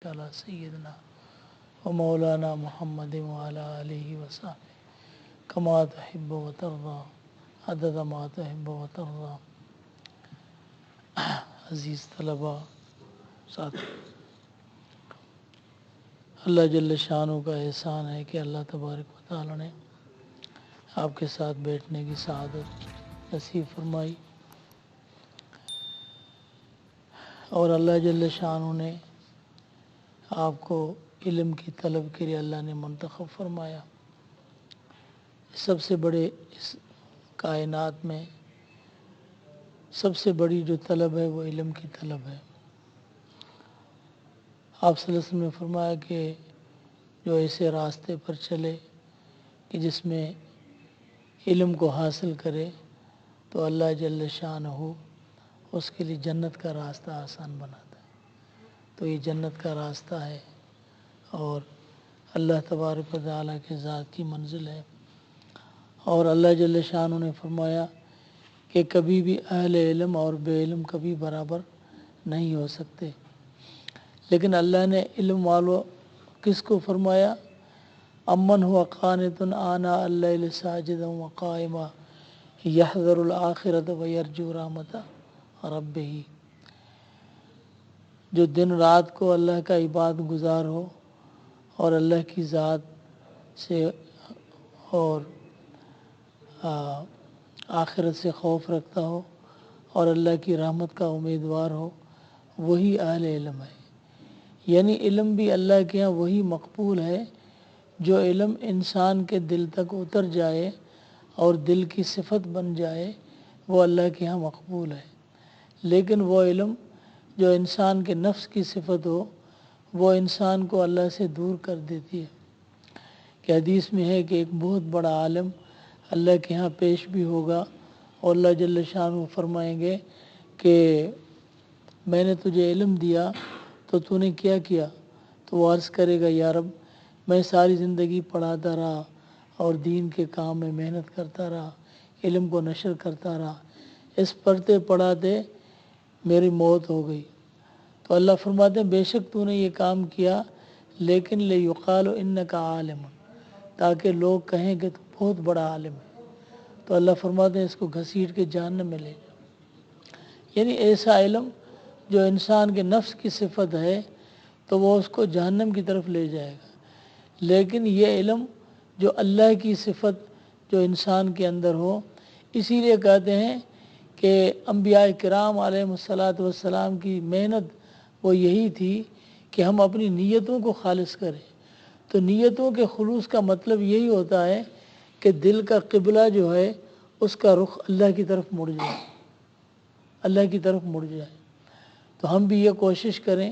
علی سیدنا و مولانا محمد وعلی آلہ وصحبہ کما تحب و ترضا عدد ما تحب و ترضا۔ عزیز طلباء، ساتھی، اللہ جل شانہ کا احسان ہے کہ اللہ تبارک و تعالی نے آپ کے ساتھ بیٹھنے کی سعادت نصیب فرمائی، اور اللہ جل شانہ نے آپ کو علم کی طلب کے لیے اللہ نے منتخب فرمایا۔ سب سے بڑے اس کائنات میں سب سے بڑی جو طلب ہے وہ علم کی طلب ہے۔ آپ صلی اللہ علیہ وسلم نے فرمایا کہ جو ایسے راستے پر چلے کہ جس میں علم کو حاصل کرے تو اللہ جل شانہ اس کے لیے جنت کا راستہ آسان بناتا ہے۔ تو یہ جنت کا راستہ ہے اور اللہ تبارک و تعالیٰ کے ذات کی منزل ہے، اور اللہ جل شانہ نے فرمایا کہ کبھی بھی اہل علم اور بے علم کبھی برابر نہیں ہو سکتے، لیکن اللہ نے علم والوں کس کو فرمایا؟ امن ہوا قانت آناء اللیل ساجدا وقائما یحذر الآخرۃ ویرجو رحمت ربہ، جو دن رات کو اللہ کا عبادت گزار ہو اور اللہ کی ذات سے اور آخرت سے خوف رکھتا ہو اور اللہ کی رحمت کا امیدوار ہو، وہی اہل علم ہے۔ یعنی علم بھی اللہ کے ہاں وہی مقبول ہے جو علم انسان کے دل تک اتر جائے اور دل کی صفت بن جائے، وہ اللہ کے ہاں مقبول ہے۔ لیکن وہ علم جو انسان کے نفس کی صفت ہو، وہ انسان کو اللہ سے دور کر دیتی ہے۔ کہ حدیث میں ہے کہ ایک بہت بڑا عالم اللہ کے ہاں پیش بھی ہوگا اور اللہ جل شانہ فرمائیں گے کہ میں نے تجھے علم دیا تو تو نے کیا کیا؟ تو وہ عرض کرے گا یا رب میں ساری زندگی پڑھاتا رہا اور دین کے کام میں محنت کرتا رہا، علم کو نشر کرتا رہا، اس پڑھتے پڑھاتے میری موت ہو گئی۔ تو اللہ فرماتے ہیں بے شک تو نے یہ کام کیا، لیکن لیقال انک عالم، تاکہ لوگ کہیں کہ تو بہت بڑا عالم ہے۔ تو اللہ فرماتے ہیں اس کو گھسیٹ کے جہنم میں لے جاؤ۔ یعنی ایسا علم جو انسان کے نفس کی صفت ہے تو وہ اس کو جہنم کی طرف لے جائے گا، لیکن یہ علم جو اللہ کی صفت جو انسان کے اندر ہو، اسی لیے کہتے ہیں کہ انبیاء کرام علیہ السلام کی محنت وہ یہی تھی کہ ہم اپنی نیتوں کو خالص کریں۔ تو نیتوں کے خلوص کا مطلب یہی ہوتا ہے کہ دل کا قبلہ جو ہے اس کا رخ اللہ کی طرف مڑ جائے، اللہ کی طرف مڑ جائے۔ تو ہم بھی یہ کوشش کریں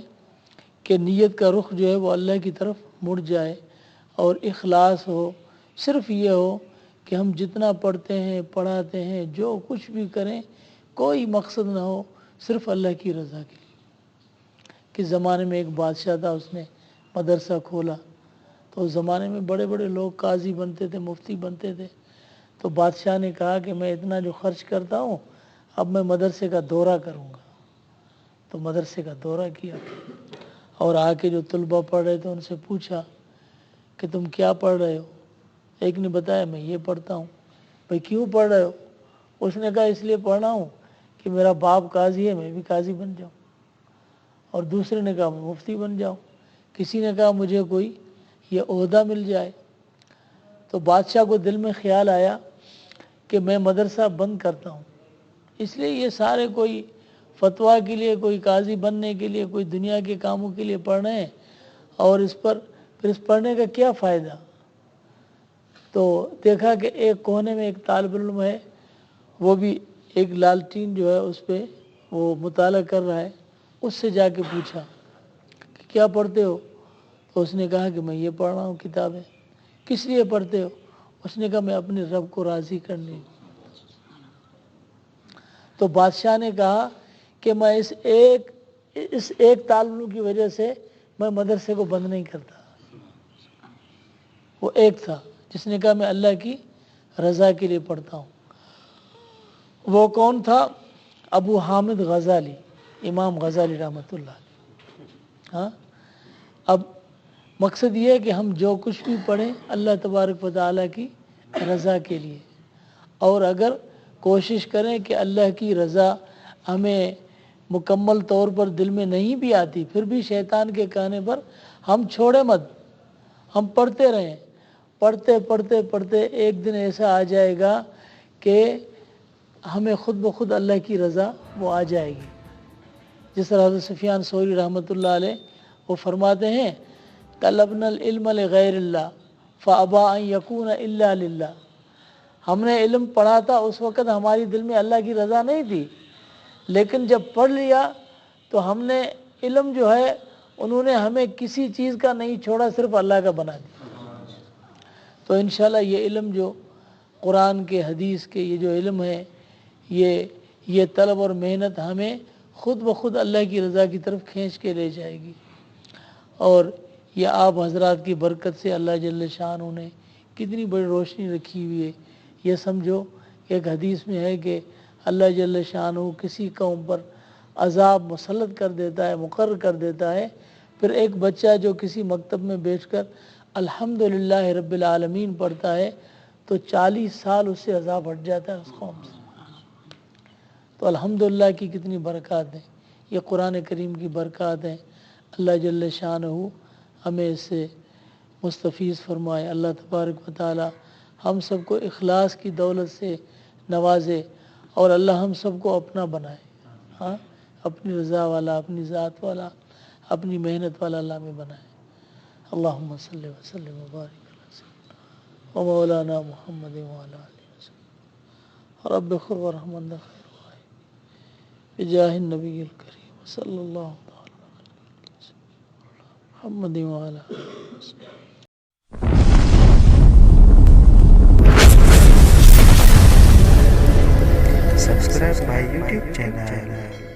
کہ نیت کا رخ جو ہے وہ اللہ کی طرف مڑ جائے اور اخلاص ہو، صرف یہ ہو کہ ہم جتنا پڑھتے ہیں پڑھاتے ہیں جو کچھ بھی کریں کوئی مقصد نہ ہو، صرف اللہ کی رضا کے لیے۔ کہ زمانے میں ایک بادشاہ تھا، اس نے مدرسہ کھولا، تو اس زمانے میں بڑے بڑے لوگ قاضی بنتے تھے، مفتی بنتے تھے۔ تو بادشاہ نے کہا کہ میں اتنا جو خرچ کرتا ہوں اب میں مدرسے کا دورہ کروں گا۔ تو مدرسے کا دورہ کیا اور آ کے جو طلبہ پڑھ رہے تھے ان سے پوچھا کہ تم کیا پڑھ رہے ہو؟ ایک نے بتایا میں یہ پڑھتا ہوں۔ بھئی کیوں پڑھ رہے ہو؟ اس نے کہا اس لیے پڑھ رہا ہوں کہ میرا باپ قاضی ہے، میں بھی قاضی بن جاؤں۔ اور دوسرے نے کہا میں مفتی بن جاؤں، کسی نے کہا مجھے کوئی یہ عہدہ مل جائے۔ تو بادشاہ کو دل میں خیال آیا کہ میں مدرسہ بند کرتا ہوں، اس لیے یہ سارے کوئی فتویٰ کے لیے، کوئی قاضی بننے کے لیے، کوئی دنیا کے کاموں کے لیے پڑھ رہے ہیں، اور اس پر پھر اس پڑھنے کا کیا فائدہ؟ تو دیکھا کہ ایک کونے میں ایک طالب علم ہے، وہ بھی ایک لالٹین جو ہے اس پہ وہ مطالعہ کر رہا ہے، اس سے جا کے پوچھا کہ کیا پڑھتے ہو؟ تو اس نے کہا کہ میں یہ پڑھ رہا ہوں کتابیں۔ کس لیے پڑھتے ہو؟ اس نے کہا میں اپنے رب کو راضی کرنے۔ تو بادشاہ نے کہا کہ میں اس ایک طالب علم کی وجہ سے میں مدرسے کو بند نہیں کرتا۔ وہ ایک تھا جس نے کہا میں اللہ کی رضا کے لیے پڑھتا ہوں۔ وہ کون تھا؟ ابو حامد غزالی، امام غزالی رحمۃ اللہ علیہ۔ ہاں، اب مقصد یہ ہے کہ ہم جو کچھ بھی پڑھیں اللہ تبارک و تعالیٰ کی رضا کے لیے، اور اگر کوشش کریں کہ اللہ کی رضا ہمیں مکمل طور پر دل میں نہیں بھی آتی، پھر بھی شیطان کے کہنے پر ہم چھوڑے مت، ہم پڑھتے رہیں، پڑھتے پڑھتے پڑھتے ایک دن ایسا آ جائے گا کہ ہمیں خود بخود اللہ کی رضا وہ آ جائے گی۔ جس طرح حضرت سفیان ثوری رحمۃ اللہ علیہ وہ فرماتے ہیں طلبنا العلم لغیر اللہ فابا ان یکون الا للہ، ہم نے علم پڑھا تھا اس وقت ہماری دل میں اللہ کی رضا نہیں تھی، لیکن جب پڑھ لیا تو ہم نے علم جو ہے انہوں نے ہمیں کسی چیز کا نہیں چھوڑا، صرف اللہ کا بنا دیا۔ تو انشاءاللہ یہ علم جو قرآن کے حدیث کے یہ جو علم ہے یہ طلب اور محنت ہمیں خود بخود اللہ کی رضا کی طرف کھینچ کے لے جائے گی، اور یہ آپ حضرات کی برکت سے اللہ جل شانہ نے کتنی بڑی روشنی رکھی ہوئی ہے۔ یہ سمجھو ایک حدیث میں ہے کہ اللہ جل شانہ کسی قوم پر عذاب مسلط کر دیتا ہے، مقرر کر دیتا ہے، پھر ایک بچہ جو کسی مکتب میں بیٹھ کر الحمدللہ رب العالمین پڑھتا ہے تو 40 سال اس سے عذاب ہٹ جاتا ہے اس قوم سے۔ تو الحمدللہ کی کتنی برکات ہیں، یہ قرآن کریم کی برکات ہیں۔ اللہ جل شانہ ہمیں اس سے مستفیض فرمائے۔ اللہ تبارک و تعالی ہم سب کو اخلاص کی دولت سے نوازے، اور اللہ ہم سب کو اپنا بنائے، ہاں اپنی رضا والا، اپنی ذات والا، اپنی محنت والا اللہ میں بنائے۔ اللہم صلی وسلم وبارک علی سیدنا و مولانا محمد وعلی آلہ وسلم رب اغفر وارحم وانت خیر بجاہ النبی الکریم صلی اللہ تعالی علیہ محمد وعلی آلہ وسلم۔ Subscribe my YouTube channel.